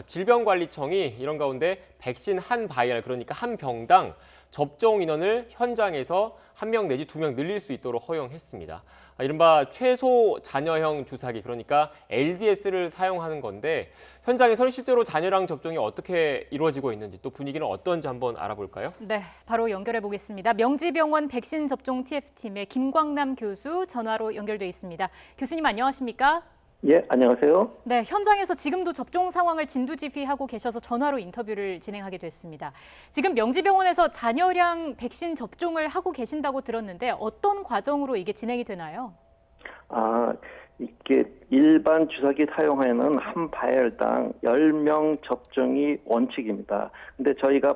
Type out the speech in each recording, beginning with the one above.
질병관리청이 이런 가운데 백신 한 바이알, 그러니까 한 병당 접종 인원을 현장에서 1명 내지 2명 늘릴 수 있도록 허용했습니다. 이른바 최소 잔여형 주사기, 그러니까 LDS를 사용하는 건데 현장에서는 실제로 잔여량 접종이 어떻게 이루어지고 있는지, 또 분위기는 어떤지 한번 알아볼까요? 네, 바로 연결해 보겠습니다. 명지병원 백신 접종 TF팀의 김광남 교수 전화로 연결돼 있습니다. 교수님 안녕하십니까? 예, 안녕하세요. 네, 현장에서 지금도 접종 상황을 진두지휘하고 계셔서 전화로 인터뷰를 진행하게 됐습니다. 지금 명지병원에서 잔여량 백신 접종을 하고 계신다고 들었는데 어떤 과정으로 이게 진행이 되나요? 이게 일반 주사기 사용에는 한 바이알당 10명 접종이 원칙입니다. 근데 저희가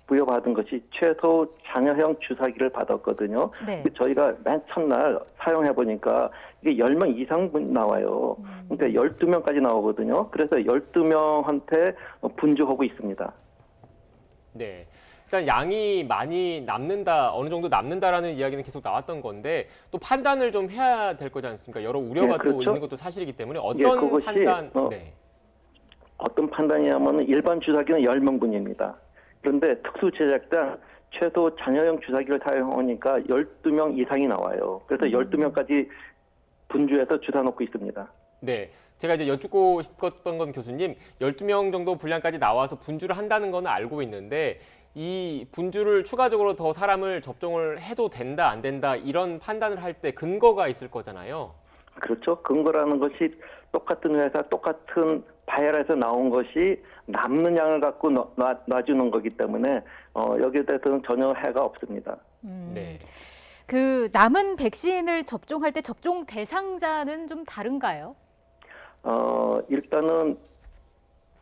부여받은 것이 최소 잔여형 주사기를 받았거든요. 네. 저희가 맨 첫날 사용해 보니까 이게 10명 이상 나와요. 그러니까 12명까지 나오거든요. 그래서 12명한테 분주하고 있습니다. 네. 일단 양이 많이 남는다, 어느 정도 남는다라는 이야기는 계속 나왔던 건데 또 판단을 좀 해야 될 거지 않습니까? 여러 우려가 네, 그렇죠. 또 있는 것도 사실이기 때문에 어떤 그것이, 판단? 어떤 판단이냐면 일반 주사기는 10명분입니다. 그런데 특수 제작단 최소 잔여형 주사기를 사용하니까 12명 이상이 나와요. 그래서 12명까지 분주해서 주사 놓고 있습니다. 네. 제가 이제 여쭙고 싶었던 건 교수님, 12명 정도 분량까지 나와서 분주를 한다는 건 알고 있는데 이 분주를 추가적으로 더 사람을 접종을 해도 된다, 안 된다 이런 판단을 할 때 근거가 있을 거잖아요. 그렇죠. 근거라는 것이 똑같은 회사, 똑같은 바이알에서 나온 것이 남는 양을 갖고 놔주는 거기 때문에 여기에 대해서는 전혀 해가 없습니다. 네. 그 남은 백신을 접종할 때 접종 대상자는 좀 다른가요? 일단은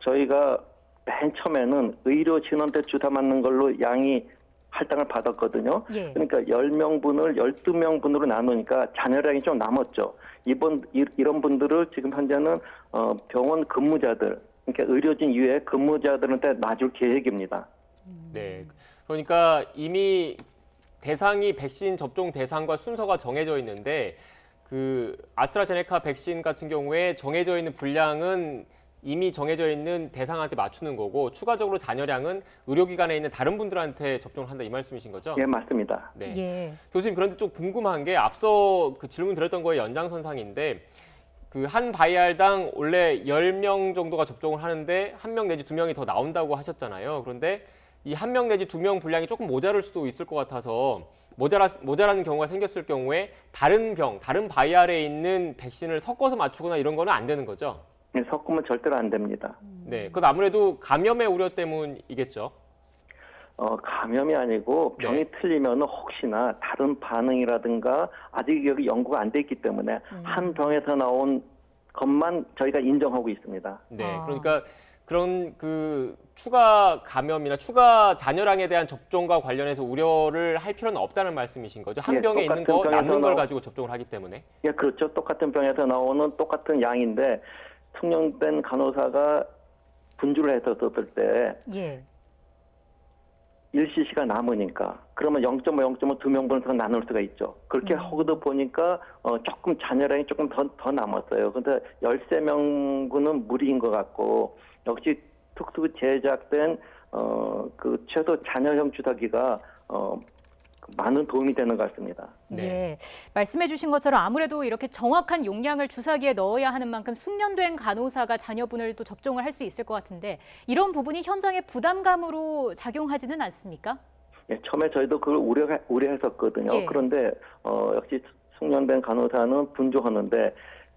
저희가 맨 처음에는 의료진한테 주사 맞는 걸로 양이 할당을 받았거든요. 예. 그러니까 10명분을 12명분으로 나누니까 잔여량이 좀 남았죠. 이런 분들을 지금 현재는 병원 근무자들, 그러니까 의료진 이외에 근무자들한테 놔줄 계획입니다. 네. 그러니까 이미 대상이 백신 접종 대상과 순서가 정해져 있는데 그 아스트라제네카 백신 같은 경우에 정해져 있는 분량은 이미 정해져 있는 대상한테 맞추는 거고 추가적으로 잔여량은 의료기관에 있는 다른 분들한테 접종을 한다 이 말씀이신 거죠? 예, 맞습니다. 네. 예. 교수님, 그런데 좀 궁금한 게 앞서 그 질문 드렸던 거에 연장선상인데 그 한 바이알당 원래 10명 정도가 접종을 하는데 1명 내지 2명이 더 나온다고 하셨잖아요. 그런데 이 1명 내지 2명 분량이 조금 모자랄 수도 있을 것 같아서 모자라는 경우가 생겼을 경우에 다른 바이알에 있는 백신을 섞어서 맞추거나 이런 거는 안 되는 거죠? 네, 섞으면 절대로 안 됩니다. 네, 그건 아무래도 감염의 우려 때문이겠죠. 감염이 아니고 병이 틀리면 혹시나 다른 반응이라든가 아직 여기 연구가 안 돼 있기 때문에 한 병에서 나온 것만 저희가 인정하고 있습니다. 네, 그러니까 그런 그 추가 감염이나 추가 잔여량에 대한 접종과 관련해서 우려를 할 필요는 없다는 말씀이신 거죠? 한 병에 있는 거 남는 걸 가지고 접종을 하기 때문에. 예, 그렇죠. 똑같은 병에서 나오는 똑같은 양인데 숙련된 간호사가 분주를 했었을 때 예. 1cc가 남으니까 그러면 0.5, 0.5 두 명분에서 나눌 수가 있죠. 그렇게 하고도 보니까 조금 잔여량이 조금 더 남았어요. 근데 13명분은 무리인 것 같고 역시 특수 제작된 그 최소 잔여형 주사기가 많은 도움이 되는 것 같습니다. 네. 예, 말씀해 주신 것처럼 아무래도 이렇게 정확한 용량을 주사기에 넣어야 하는 만큼 숙련된 간호사가 자녀분을 또 접종을 할 수 있을 것 같은데 이런 부분이 현장의 부담감으로 작용하지는 않습니까? 예, 처음에 저희도 그걸 우려했었거든요. 예. 그런데 역시 숙련된 간호사는 분주하는데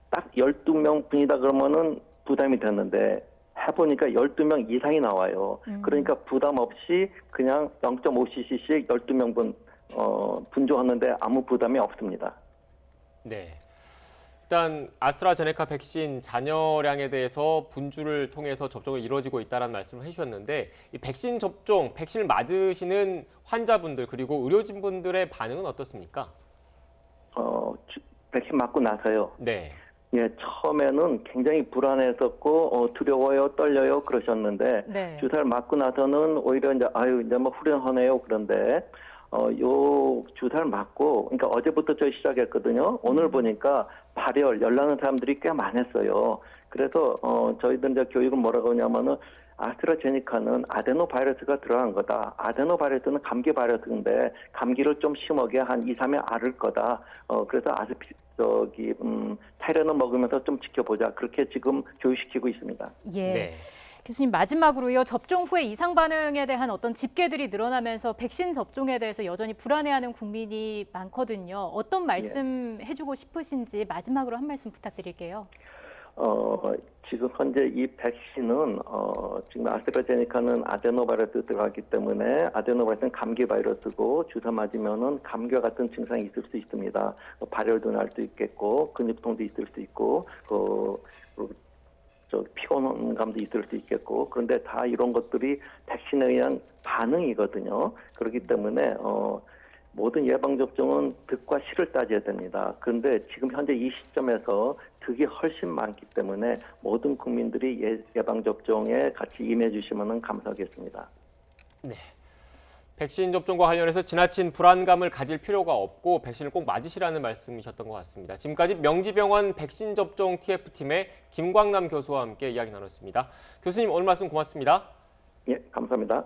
딱 12명 분이다 그러면은 부담이 됐는데 해보니까 12명 이상이 나와요. 그러니까 부담 없이 그냥 0.5cc씩 12명분 분주하는데 아무 부담이 없습니다. 네. 일단 아스트라제네카 백신 잔여량에 대해서 분주를 통해서 접종이 이루어지고 있다는 말씀을 해주셨는데 이 백신 접종, 백신을 맞으시는 환자분들 그리고 의료진분들의 반응은 어떻습니까? 백신 맞고 나서요. 네. 예, 처음에는 굉장히 불안했었고 두려워요, 떨려요 그러셨는데 네. 주사를 맞고 나서는 오히려 이제 뭐 후련하네요. 그런데 요 주사를 맞고 그러니까 어제부터 저희 시작했거든요. 오늘 보니까 발열, 열나는 사람들이 꽤 많았어요. 그래서 저희들 이제 교육은 뭐라고 하냐면은 아스트라제네카는 아데노 바이러스가 들어간 거다. 아데노 바이러스는 감기 바이러스인데 감기를 좀 심하게 한 2, 3일 앓을 거다. 그래서 타이레놀 먹으면서 좀 지켜보자. 그렇게 지금 교육시키고 있습니다. 예. 네. 교수님 마지막으로요. 접종 후에 이상 반응에 대한 어떤 집계들이 늘어나면서 백신 접종에 대해서 여전히 불안해하는 국민이 많거든요. 어떤 말씀 해주고 싶으신지 마지막으로 한 말씀 부탁드릴게요. 지금 현재 이 백신은 지금 아스트라제네카는 아데노바이러스 들어가기 때문에 아데노바이러스는 감기 바이러스고 주사 맞으면은 감기와 같은 증상이 있을 수 있습니다. 발열도 날 수 있겠고 근육통도 있을 수 있고 피곤감도 있을 수 있겠고 그런데 다 이런 것들이 백신에 의한 반응이거든요. 그렇기 때문에 모든 예방접종은 득과 실을 따져야 됩니다. 그런데 지금 현재 이 시점에서 득이 훨씬 많기 때문에 모든 국민들이 예방접종에 같이 임해 주시면 감사하겠습니다. 네. 백신 접종과 관련해서 지나친 불안감을 가질 필요가 없고 백신을 꼭 맞으시라는 말씀이셨던 것 같습니다. 지금까지 명지병원 백신 접종 TF팀의 김광남 교수와 함께 이야기 나눴습니다. 교수님 오늘 말씀 고맙습니다. 예, 감사합니다.